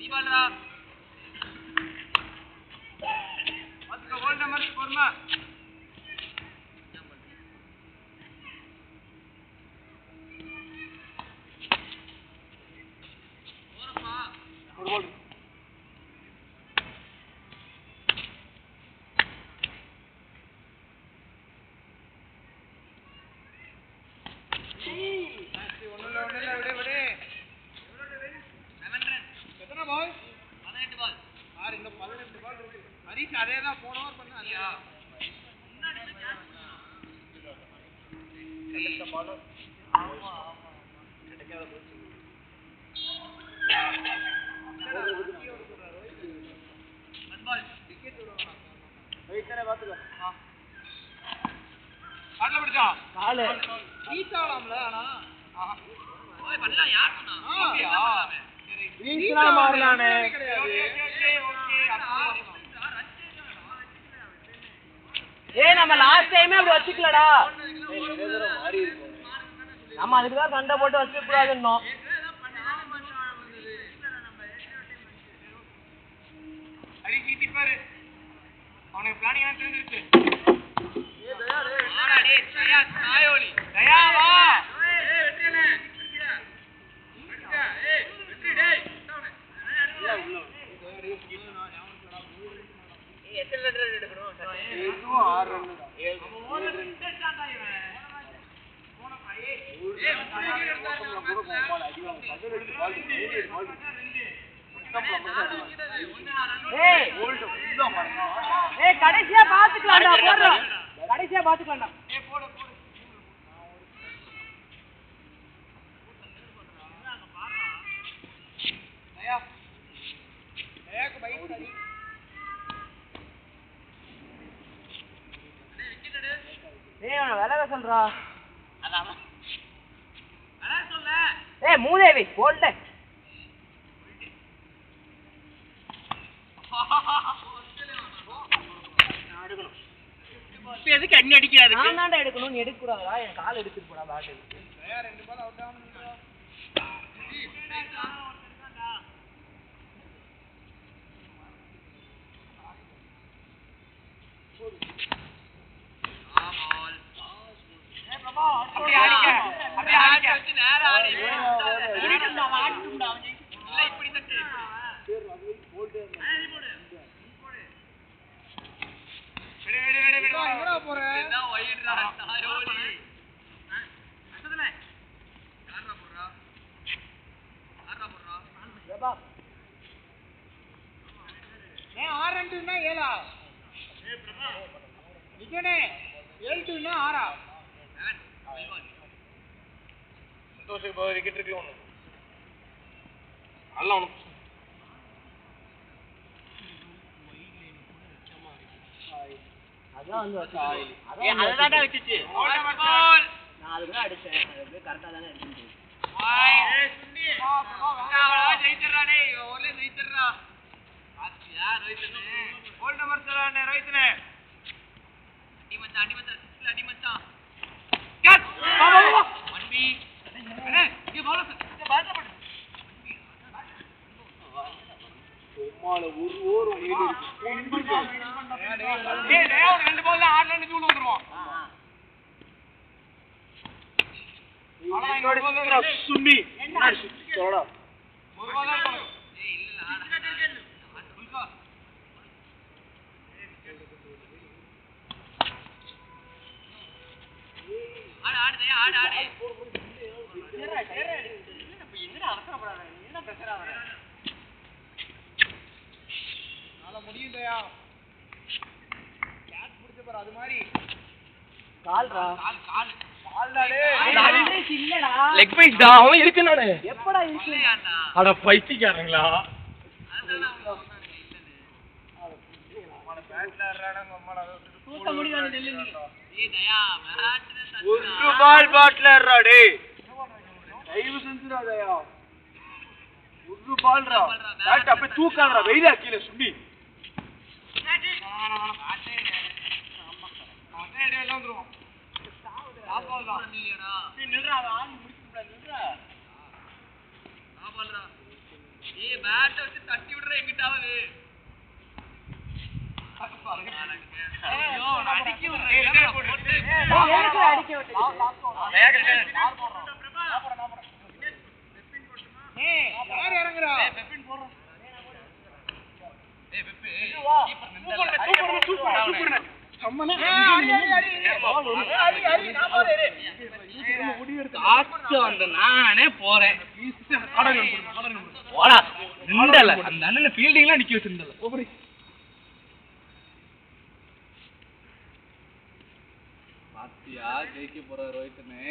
தீபால்ரா மஸ்க hold number ஃபோர்மா ஓரப்பா ஒரு பால் அதேதான் போன ஓவர் பண்ண அரியா கிடைச்ச பால் ஆமா ஆமா கிடைக்காத போச்சு பஸ் பால் விக்கெட் விடுவாங்க வெயிட் தானே பாத்துக்க கால்ல பிடிச்சா கால் ரீச் ஆகலாம்ல ஆனா ஓய் பண்ணலாம் யார் சொன்னா அப்படியே ரீச் மாறலானே ஓகே ஏய் நம்ம லாஸ்ட் டைமே அப்படி வச்சிக்கலடா நம்ம அதுக்கு தான் சண்டை போட்டு வச்சிர கூடாதுன்னோம் அடி சீட்டி பாரு அவனுக்கு பிளானிங் எல்லாம் தெரிஞ்சிருச்சு ஏய் தயா டேய் ஆடா டேய் தயா தாயோலி தயா வா ஏய் வெற்றினே வெற்றியா வெற்றியா ஏய் வெற்றி டேய் டவுன் இல்ல உள்ள ஏய் எத்தனை ரன் எடுக்கணும் இதுவும் 6 ரன் தான் 7 ரன் ஸ்டார்ட் ஆயிவே போன பையே ஏய் வெற்றி எடுத்தாங்க பால் அடிவாங்க 18 பால் 7 பால் ஏய் கோல்ட் ஃபுல்லா மாறணும் ஏய் கடைசியா பாத்துக்கலாம்டா போடுறா கடைசியா பாத்துக்கலாம்டா ஏய் போடு போடு அங்க பாறா தயா தயாக்கு பைட் சரி டேய் விக்கெட் எடு டேய் அவன விலக சொல்றா அதான் அட சொல்ல ஏய் மூதேவி போல்ட் எதுக்கு அண்ணி அடிக்காது நான் தான்டா எடுக்கணும் நீ எடுக்க கூடாதா என் கால் எடுத்துட்டு போடா பேட் எடுத்து தயார் ரெண்டு பால் அவுட் ஆவணும்டா ஆமால் ஏ பிரபா அப்படியே அடிக்க வச்சு நேரா ஆடி ஓடிடுடா ஆடிடுடா இல்ல இப்படி தட்டு சரி அது போல்ட் நீ போடு வெடி எங்கடா போற என்ன வைட்ரா தாயோலி அசதல யாரா போறா ஏபா ஏ 6 ரன்னா 7 ஆ ஏ பிரபா விக்கெட் 7 னா 6 ஆ 7 சந்தோஷ் பாய் விக்கெட் இருக்கு ஒன்னு அல்ல ஒன்னு அதான் வந்து அததான்டா வெச்சிச்சு பால் நான் அதுக்கு அடிச்சேன் அது கரெக்ட்டா தான அடிச்சீங்க ஏய் சுன்னி அவளா ஜெயிச்சறா டேய் ஓலே ஜெயிச்சறா ஆச்சியா ரோஹித்னே கோல் நம்பர் 7 ரோஹித்னே அடி மச்சான் 6 அடி மச்சான் கேட்ச் வா வா வா 1B ஏய் ये बॉलर ये बात पड़ சும்மால ஒரு ஓவர் லீட் இருக்கு டேய் டேய் ஒரு ரெண்டு பால்ல 6 ரன் தூள் வந்துருவான் ஆனா சுன்னி சொல்லுடா ஒரு பால் தான் போடு ஏய் இல்ல ஆட ஃபுல்கா ஆடு டேய் ஆடு சேரா என்ன இப்ப என்னடா அரசறப்படாத என்ன பிரஷர் ஆவற நாள முடியும்டா கேட்ச் புடிச்ச பாரு அது மாதிரி கால்டா கால்டா டேய் அது இல்லடா லெக் பைஸ் டா அவன் இருக்கு நானே எப்படா இருக்கு அட பைத்தியக்காரங்களா அதான் அவங்க சொன்னாங்க இல்லன்னு அவன பேட்ல ஆடுறானே நம்மள தூக்க முடியாது நெல்லு நீ ஏய் தயா பேட்ல ஒரு பால் பேட்ல ஆடுறா டேய் டைவ் செஞ்சுடா தயா ஒரு பால்டா பேட் அப்படியே தூக்காதடா வெயிலா கீழ சுண்டி அதே எல்லாம் வந்துரும் சாவுடா சாப்பாடுடா இல்லையடா நீ நில்றா ஆன் முடிச்சு நில்றா பேட்டை வச்சு தட்டி விடுற எங்கிட்டாவது நானே போறேன் அந்த அண்ணன் ஃபீல்டிங்லாம் நிக்க வச்சிருந்தல பாத்தியா ஜெயிக்க போற ரோஹித்னு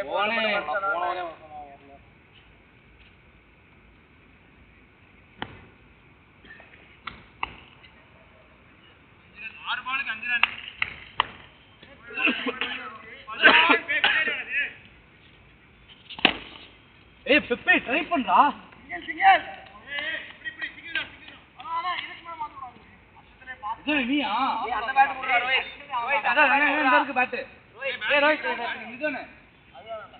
போனே ஆறு பாலுக்கு 5 ரன் ஏய் பெப்பே ட்ரை பண்றா சிங்கிள் இப்படி சிங்கிள் ஆனா இதுக்கு மேல மாத்த கூடாது இது நீயா ஏய் அந்த பேட் போடுறா ரோஹித் அத எங்க இருக்கு பேட் ஏய் ரோஹித் இதுதானே அதுதான்டா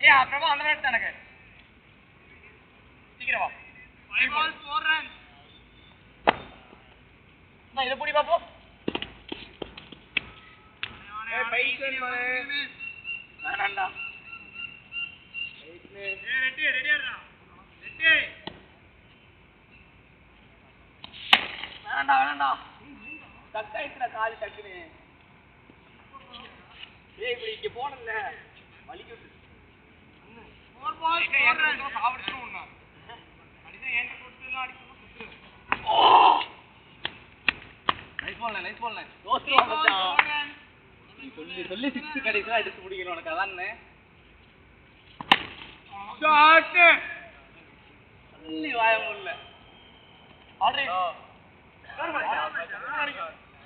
ஏய் பிரபா அந்த பேட் தானே சீக்கிரம் வா 5 பால் 4 ரன் நான் இத புடி பாப்போ ஏய் பைசன் மானே வேணாம்டா ரெடியாடா ரெடி வேணாம்டா டக் ஆயிடுடா கால் டக்குனே ஏய் இப்படி இங்க போனல்ல வலிக்கு விட்டு 4 பால் 4 ரன் சாவடிச்சுறோம்னா அடிச்சா ஏன்ட கொடுத்துலாம் அடிச்சு சுத்துற ஓ நைஸ் பால் தோத்துறோம் சொல்லி 6 கடைசில அடிச்சு முடிக்கணும் உனக்கு அதானே ஷாட் அள்ளி வாய முல்ல ஆல்ரெடி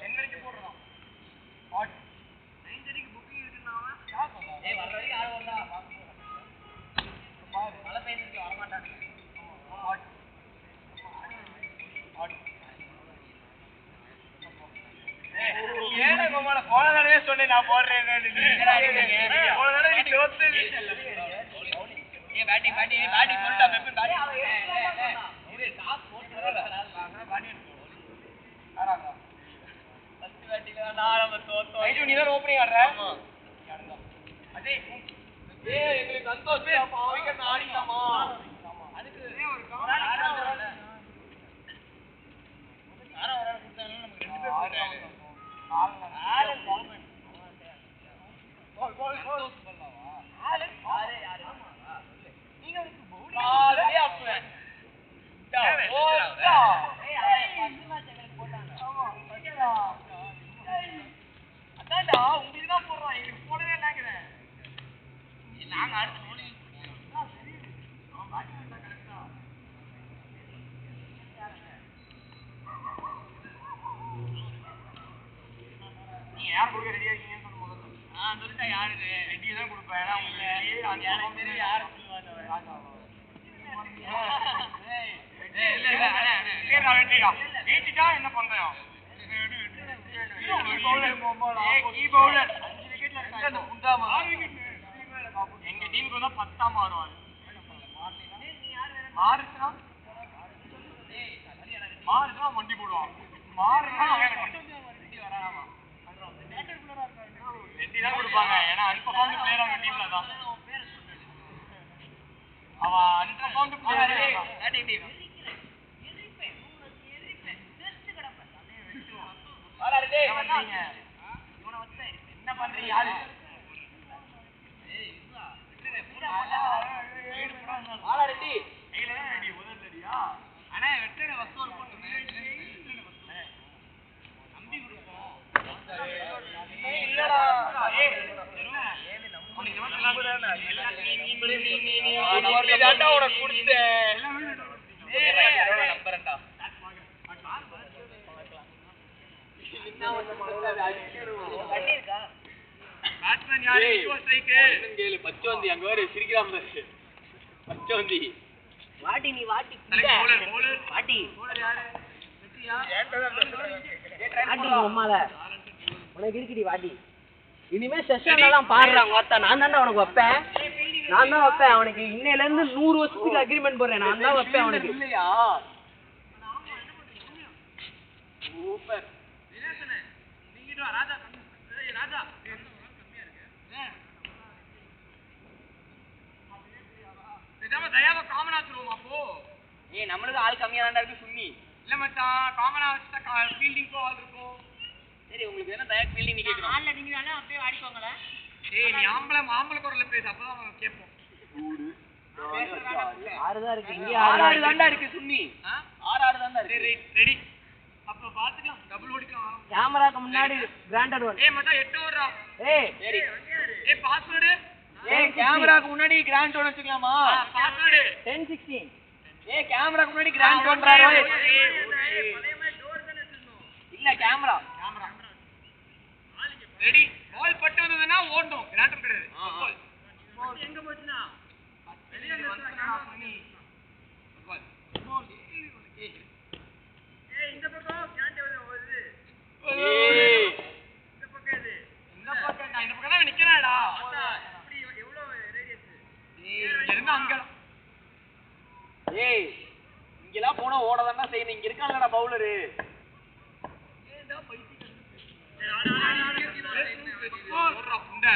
என்னைக்கு போடுறோம் ஹாட் 9:30 க்கு புக்கிங் இருக்குன்னா ஏய் வர வரைக்கும் ஆள வரடா பாரு மழை பெய்யுது வர மாட்டானே ஹாட் ஹாட் ஏடா கோமால போன தடவை சொன்னே நான் போடுறேன்னு நீ என்னடா நீங்க போன தடவை நீ தோத்து ஏய் பேட்டிங் சொல்லிட்டா பெப்பன் பேட்டிங் இது டாப் போட்டு வரல பேட்டிங் ஆறாங்க ஃபர்ஸ்ட் பேட்டிங் நான் நம்ம தோத்தோம் ஐயோ நீ தான் ஓபனிங் ஆடுற ஆமா அடே ஏய் எங்களுக்கு சந்தோஷம் அப்ப அவங்க ஆடிட்டாமா அதுக்கு ஒரு காரணம் ஆறல ஆறா ஒரு கொடுத்தாங்க நமக்கு 2 பேர் போட்டாங்க ஆறு கோல் பண்ணலாமா ஆறு ஆமா நீங்க பவுலிங் ஆளே அப்பவே ஓடா ஏய் பந்து மேட்ச் எங்களுக்கு போட்டாங்க ஆமா அதான்டா உங்களுக்கு தான் போடுறோம் எங்களுக்கு போடவே இல்லங்கறேன் நாங்க அடுத்து பவுலிங் சரி அவன் பாட்டி வந்தா கரெக்ட்டா நீ யார் கொடுக்க ரெடியா இருக்கீங்கன்னு சொல்லு முதல்ல நான் சொல்லிட்டேன் யாரு இது ரெடி தான் கொடுப்பேன் ஏன்னா உங்களுக்கு அந்த பேர் யாரை சொல்லுவாங்க ராஜா இல்ல அண்ணா வெட்டிடா வெட்டிட்டா என்ன பண்றோம் கீ பவுலர் 5 விக்கெட்ல இருக்காங்க புண்டாமா 6 விக்கெட் எங்க டீமுக்கு வந்தா 10 மாறுவாரு மாறுச்சுனா வண்டி போடுவான் மாறுனா ரெடி வராமா ரெடி தான் கொடுப்பாங்க ஏன்னா அன்பர்ஃபார்ம்டு பிளேயர் அவங்க டீம்ல தான் அவன் அன்பர்ஃபார்ம்டு பிளேயர் பேட்டிங் டீம் வாடா டேய் இவனை வச்சு என்ன பண்றீங்க யாரு ஏய் இதுடா வாடா டேய் கையில தான் ரெடி உதறடியா அண்ணா வெட்டற வஸ்து ஒரு போட்டு நம்பி கொடுப்போம் ஏய் இல்லடா ஏய் ஏமி நம்ம நம்புறேனா நீ ஒரு டாட்டா ஓட குடுத்தே ஏய் நம்பறடா பேட்ஸ்மேன் யாரு ஈக்குவல் ஸ்ட்ரைக் கேளு பச்சோந்தி அங்க வர சிரிக்கிறான் பாரு பச்சோந்தி வாடி நீ வாடி பவுலர் வாடி பவுலர் யாரு வெற்றியா வாடி அம்மால உனக்கு இருக்குடி வாடி இனிமே செஷன்ல தான் பாடுறாங்க ஒருத்த நான் தான்டா உனக்கு வைப்பேன் நான் தான் வைப்பேன் அவனுக்கு. இன்னையில இருந்து 100 வருஷத்துக்கு அக்ரிமெண்ட் போடுறேன். நான் தான் வைப்பேன் அவனுக்கு. இல்லையா? சூப்பர். ஏய் நம்மளுக்கு ஆள் கம்மியா தான் இருக்கு சுன்னி. இல்ல மச்சான் காமனா வச்சா ஃபீல்டிங் போ ஆள் இருக்கும். சரி உங்களுக்கு என்ன தயா ஃபீல்டிங் நீ கேக்குறோம். ஆல்ல நீங்க வேணா அப்படியே ஆடிக்கோங்களே. ஏய் நீ ஆம்பள குரல்ல பேசு அப்பதான் அவன் கேட்போம். கூடு. ஆறு தான் இருக்கு. இங்க ஆறு தான்டா இருக்கு சுன்னி. ஆறு தான்டா இருக்கு. சரி ரெடி. அப்ப பாத்துக்கலாம் டபுள் ஓடிக்கலாம். கேமராக்கு முன்னாடி கிராண்டட் ஒன். ஏய் மச்சான் 8 ஓவரா. ஏய் சரி. ஏய் பாஸ்வேர்ட். ஏய் கேமராக்கு முன்னாடி கிராண்ட் ஒன் வச்சுக்கலாமா? பாஸ்வேர்ட் 1016. ஏய் கேமராக்கு முன்னாடி கிராண்ட் ஒன்றாரோ. இல்ல கேமரா. ரெடி. பால் பட்டு வந்ததுன்னா ஓடணும். கிராண்ட் கிடையாது. பால் எங்க போச்சுனா வெளிய வந்துடா சுன்னி. பால். ஏய் இந்த பக்கம் கிராண்ட் வருது. ஏய் இந்த பக்கம் இது. இந்த பக்கம் தான் நிக்கறாடா. இப்படி எவ்வளவு ரேடியஸ்? ஏய் இங்க இருந்து அங்க. ஏய் இங்கலாம் போனா ஓடதானே செய்யணும். இங்க இருக்கானடா பவுலர். ஏண்டா பைத்தி கண்டு. சரி ஆடு. ஓடுறா புண்ட.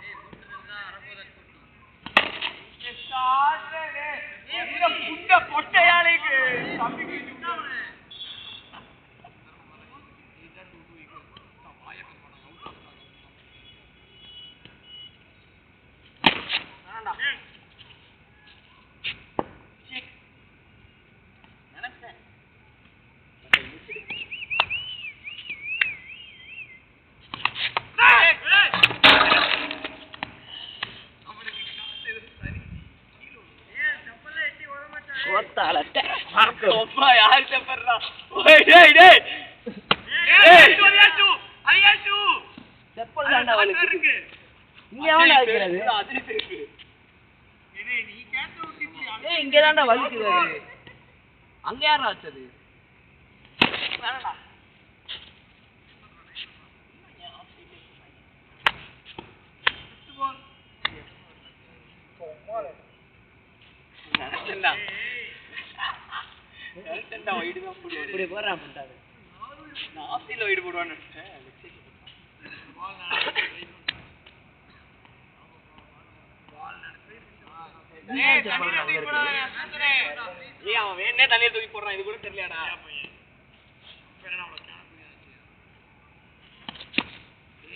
ஏய் புண்டா அரபோத குட்டி. ஸ்டார்ட். இந்த புண்ட பொட்டையாளுக்கு தம்பிக்கு சுட்டாவனே. யாரு செப்பறா? டேய் டேய் டேய். ஏய் ஐயாச்சு. செப்பல் தான்டா வலிக்கு. இங்க எவன்டா வைக்கிறது? அது இருக்கு. ஏய் நீ கேட்ட விட்டு ஏய் இங்க தான்டா வலிக்குது. அங்க யாரா வச்சது? வேணடா. ஃபுட்பால். போமால. நடந்தா. நடந்தா வைடு தான் போடு. இப்படி போறா புண்டாது. நாசில வைடு போடுவான்னு. பால் நடந்து. ஏய் தண்ணி தூக்கி போடா சுந்தரே. ஏய் அவன் வேணே தண்ணிய தூக்கி போடுறான். இது கூட தெரியலடா. வேறனா அவள காண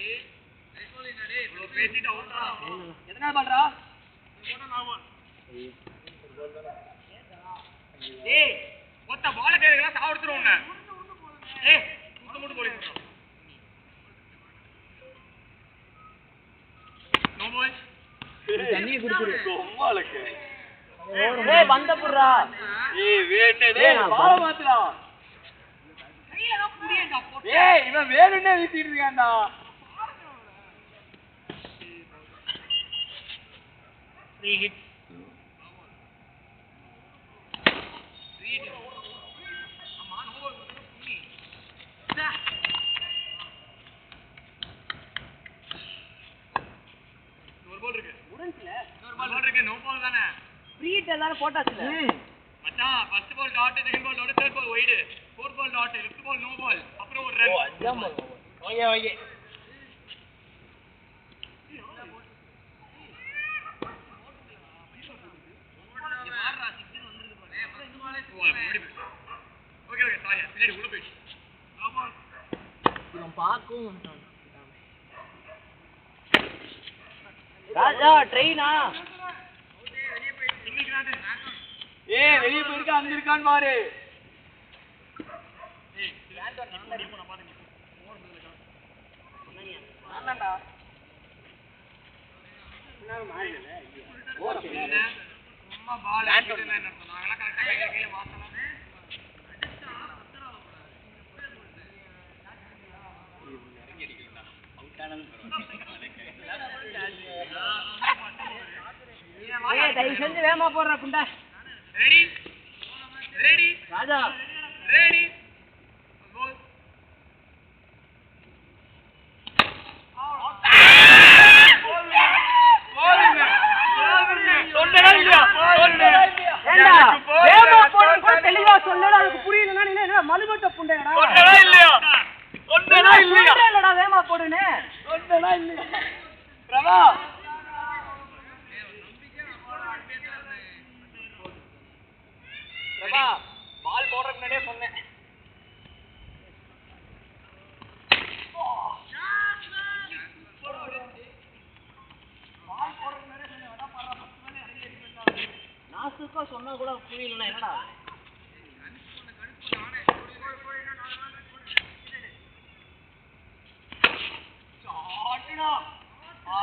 ஏய் ஐகோலி நடி. இவ்ளோ பேசிட்டு அவுட்ரா. எதனா பால்றா? போடா நாவல். ஏய் ஒத்த பால் கேக்குறா சாவடுறோம் உன்னை. ஏய் முட்டு போலி போடுறோம். No ball. தண்ணி குடிச்சிரு. கொம்மாலக்கு. ஏய் வந்த புறா. ஏய் வேணே டேய் பால மாத்துடா. கையில தான் புடியேடா போட்டு. ஏய் இவன் வேணும்னே வீசிட்டு இருக்கான்டா. Free hit. ஆமா நோ பால் புடி. ஒரு பால் இருக்கு. உடன்ல இன்னொரு பால் இருக்கு. நோ பால் தானே. ஃப்ரீ ஹிட் எல்லாரும் போட்டாச்சுல. மச்சான் first ball dot, second ball dot, third ball wide, fourth ball dot, fifth ball no ball, அப்புறம் ஒரு run. Okay okay. Okay okay sorry பின்னாடி உள்ள போயிடுச்சு. இவன் பாக்கவும் ராஜா ட்ரெயினா. ஏய் வெளிய போயிருக்கா அங்க இருக்கான்னு பாரு. ஏய் லேண்டர் நான் பாத்துங்க. நான்டா என்ன மாறிடல. ஓகே சும்மா பால் லேண்டர் என்ன சொன்னாங்களா கரெக்ட்டா கையில மாத்தலாம். இறங்கி அடிக்கலடா. அவுட் ஆனது ஏய் தயவு செஞ்சு வேகமா போடுறா குண்டா. ரெடி ரெடி ராஜா ரெடி கோல். கோல் கோல் சொல்லடா அதுக்கு புரியலனா நீ என்ன மலுமட்ட புண்டையடா சொன்னடா இல்லையா சொன்னடா இல்லையா இல்லடா வேமா போடுனே சொன்னடா இல்லையா பிரபா பிரபா பால் போடுறதுக்கு முன்னாடியே சொன்னேன் நாசுக்கா சொன்னா கூட புரியலனா என்னடா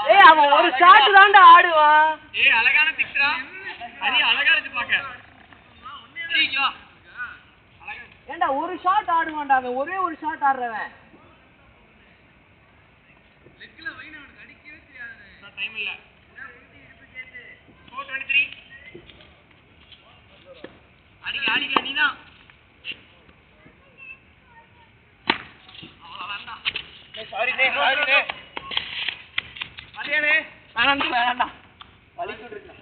ஏய் அவன் ஒரு ஷாட் தான்டா ஆடுவான் ஏய் அழகான பிக்சரா அது அழகா இருக்கு பாக்க ஐயோ ஏண்டா ஒரு ஷாட் ஆடுவான்டா அவன் ஒரே ஒரு ஷாட் ஆடுறவன் லெக்ல வைன அவனுக்கு அடிக்கவே தெரியாது டைம் இல்ல 423 அடிக்க நீதான் அவ்வளவுதான்டா சாரி அடியானே வேணாம்டா வலி சொல்றேன்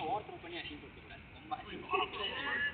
ஓவர் பண்ணி அசிங்க கொடுத்துறேன் ரொம்ப